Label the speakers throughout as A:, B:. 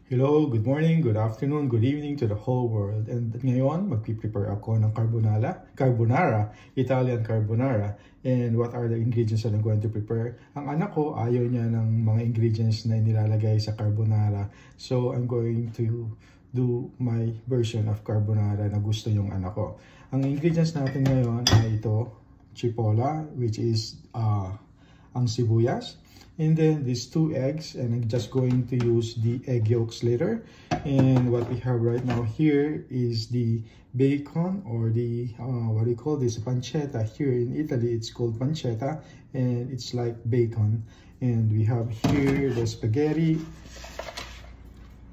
A: Hello, good morning, good afternoon, good evening to the whole world. And ngayon, magpiprepare ako ng carbonara, Italian carbonara. And what are the ingredients that I'm going to prepare? Ang anak ko, ayaw niya ng mga ingredients na nilalagay sa carbonara. So, I'm going to do my version of carbonara na gusto yung anak ko. Ang ingredients natin ngayon ay ito, chipola, which is ang sibuyas. And then these 2 eggs, and I'm just going to use the egg yolks later. And what we have right now here is the bacon, or the what do you call this, pancetta. Here in Italy it's called pancetta, and it's like bacon. And we have here the spaghetti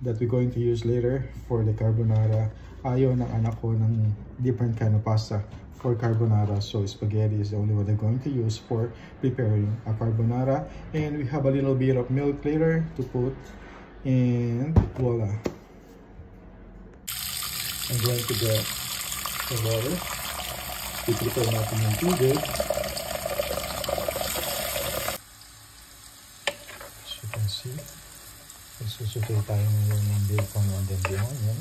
A: that we're going to use later for the carbonara. Ayaw ng anak ko ng different kind of pasta for carbonara, so spaghetti is the only one I'm going to use for preparing a carbonara. And we have a little bit of milk later to put, and voila. I'm going to get the water. I-prepare natin yung tubig. As you can see, isusukay tayo ngayon ng bacon and then the onion.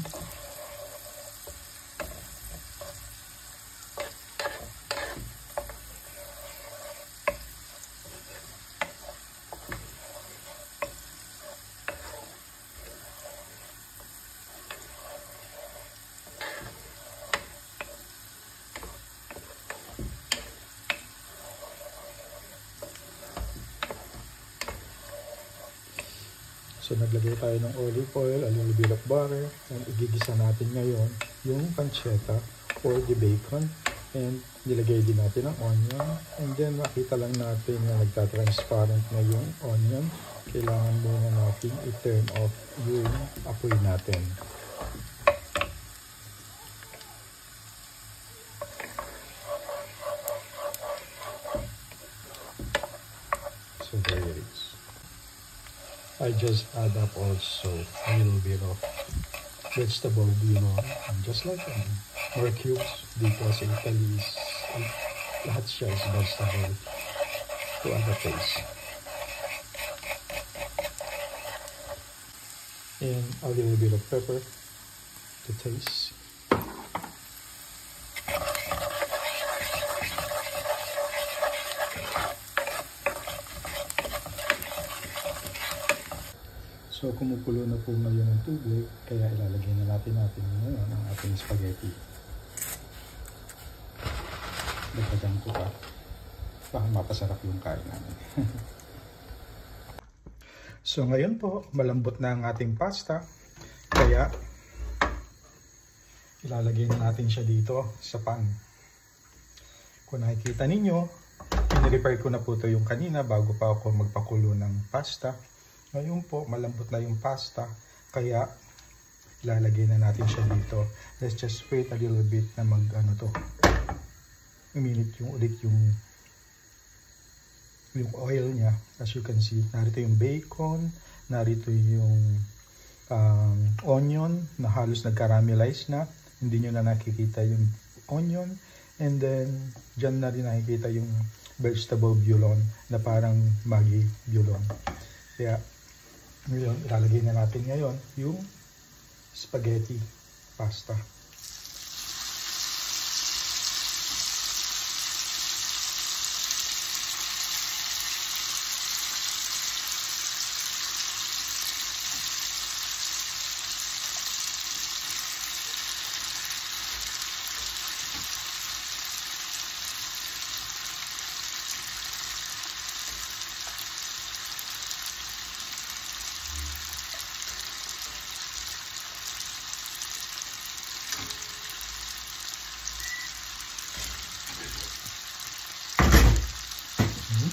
A: So naglagay tayo ng olive oil, a little bit of butter, and igigisa natin ngayon yung pancetta or the bacon, and nilagay din natin ang onion, and then makita lang natin na nagtatransparent na yung onion. Kailangan muna natin i-turn off yung apoy natin. So there it is. I just add up also a little bit of vegetable bouillon, just like more cubes, because Italy is lahat siya is vegetable to add a taste. And a little bit of pepper to taste. So kumukulo na po ngayon ang tubig, kaya ilalagay na natin ngayon ang ating spaghetti. Dagdagan ko pa para mapasarap yung kain namin. So ngayon po, malambot na ang ating pasta, kaya ilalagay na natin siya dito sa pan. Kung nakikita ninyo, in-repair ko na po ito yung kanina bago pa ako magpakulo ng pasta. Ngayon po, malambot na yung pasta, kaya ilalagay na natin siya dito. Let's just wait a little bit na uminit yung ulit yung oil niya. As you can see, narito yung bacon, narito yung onion na halos nag-caramelize na. Hindi nyo na nakikita yung onion. And then, dyan na rin nakikita yung vegetable bouillon na parang Maggi bouillon. Kaya, ngayon, ilalagay na natin ngayon yung spaghetti pasta.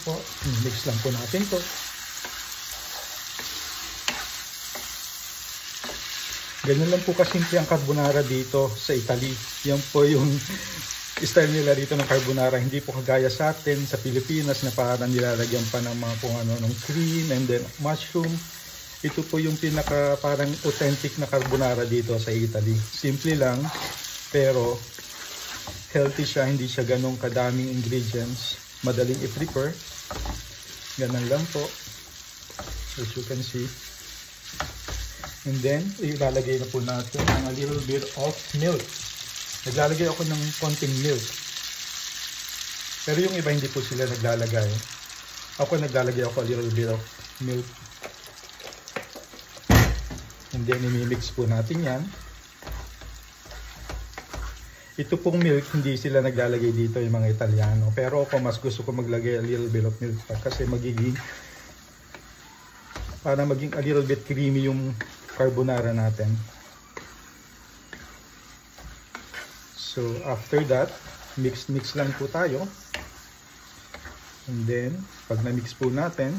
A: Po, mix lang po natin to. Ganyan lang po kasimple ang carbonara dito sa Italy. Yan po yung style nila dito ng carbonara. Hindi po kagaya sa atin sa Pilipinas na parang nilalagyan pa ng mga kung ano ng cream and then mushroom. Ito po yung pinaka parang authentic na carbonara dito sa Italy. Simple lang pero healthy siya, hindi siya ganong kadaming ingredients. Madaling i-prepare. Ganun lang po. As you can see. And then, ilalagay na po natin a little bit of milk. Naglalagay ako ng konting milk. Pero yung iba hindi po sila naglalagay. Ako naglalagay ako a little bit of milk. And then, imimix po natin yan. Ito pong milk, hindi sila naglalagay dito yung mga Italiano. Pero ako, mas gusto ko maglagay a little bit of milk kasi para maging a little bit creamy yung carbonara natin. So, after that, mix lang po tayo. And then, pag na-mix po natin,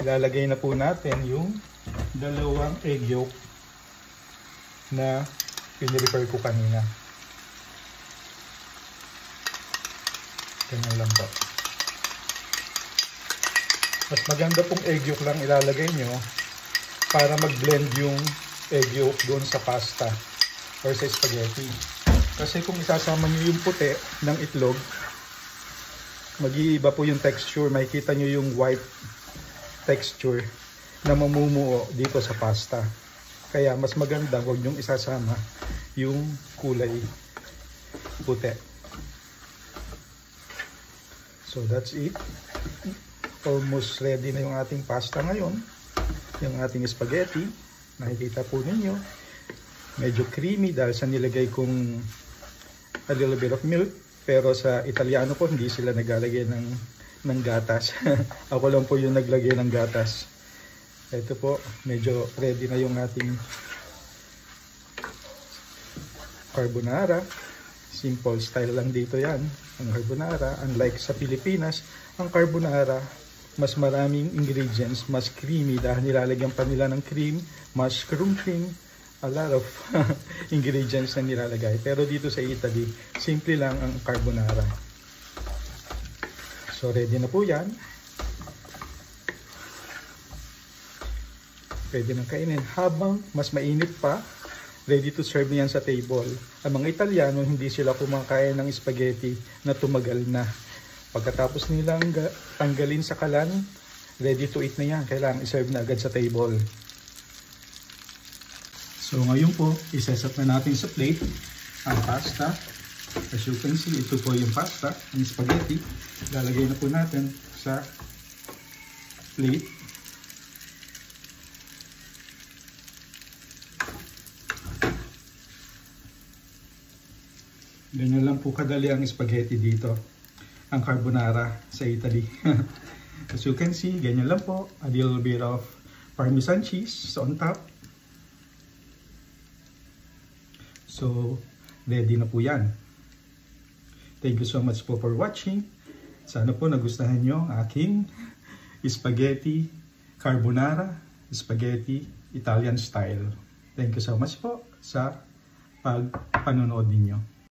A: ilalagay na po natin yung 2 egg yolk na pinirepare ko kanina. Ganyan lang po. Mas maganda pong egg yolk lang ilalagay nyo para mag-blend yung egg yolk doon sa pasta or sa spaghetti. Kasi kung isasama nyo yung puti ng itlog, mag-iiba po yung texture. Makikita nyo yung white texture na mamumuo dito sa pasta. Kaya mas maganda huwag nyong isasama yung kulay puti. So that's it. Almost ready na yung ating pasta ngayon. Yung ating spaghetti. Nakikita po ninyo. Medyo creamy dahil sa nilagay kong a little bit of milk. Pero sa Italiano po hindi sila naglalagay ng gatas. Ako lang po yung naglagay ng gatas. Ito po, medyo ready na yung ating carbonara. Simple style lang dito yan, ang carbonara. Unlike sa Pilipinas, ang carbonara, mas maraming ingredients, mas creamy dahil nilalagyan pa nila ng cream, mushroom cream, a lot of ingredients na nilalagay. Pero dito sa Italy, simple lang ang carbonara. So ready na po yan. Pwede nang kainin. Habang mas mainit pa, ready to serve niyan sa table. Ang mga Italiano, hindi sila kumakain ng spaghetti na tumagal na. Pagkatapos nilang tanggalin sa kalan, ready to eat na yan. Kailangan iserve na agad sa table. So ngayon po, iseset na natin sa plate ang pasta. As you can see, ito po yung pasta, ang spaghetti. Lalagay na po natin sa plate. Ganyan lang po kadali ang spaghetti dito. Ang carbonara sa Italy. As you can see, ganyan lang po. A little bit of Parmesan cheese on top. So, ready na po yan. Thank you so much po for watching. Sana po nagustuhan nyo ang aking spaghetti carbonara, spaghetti Italian style. Thank you so much po sa panonood ninyo.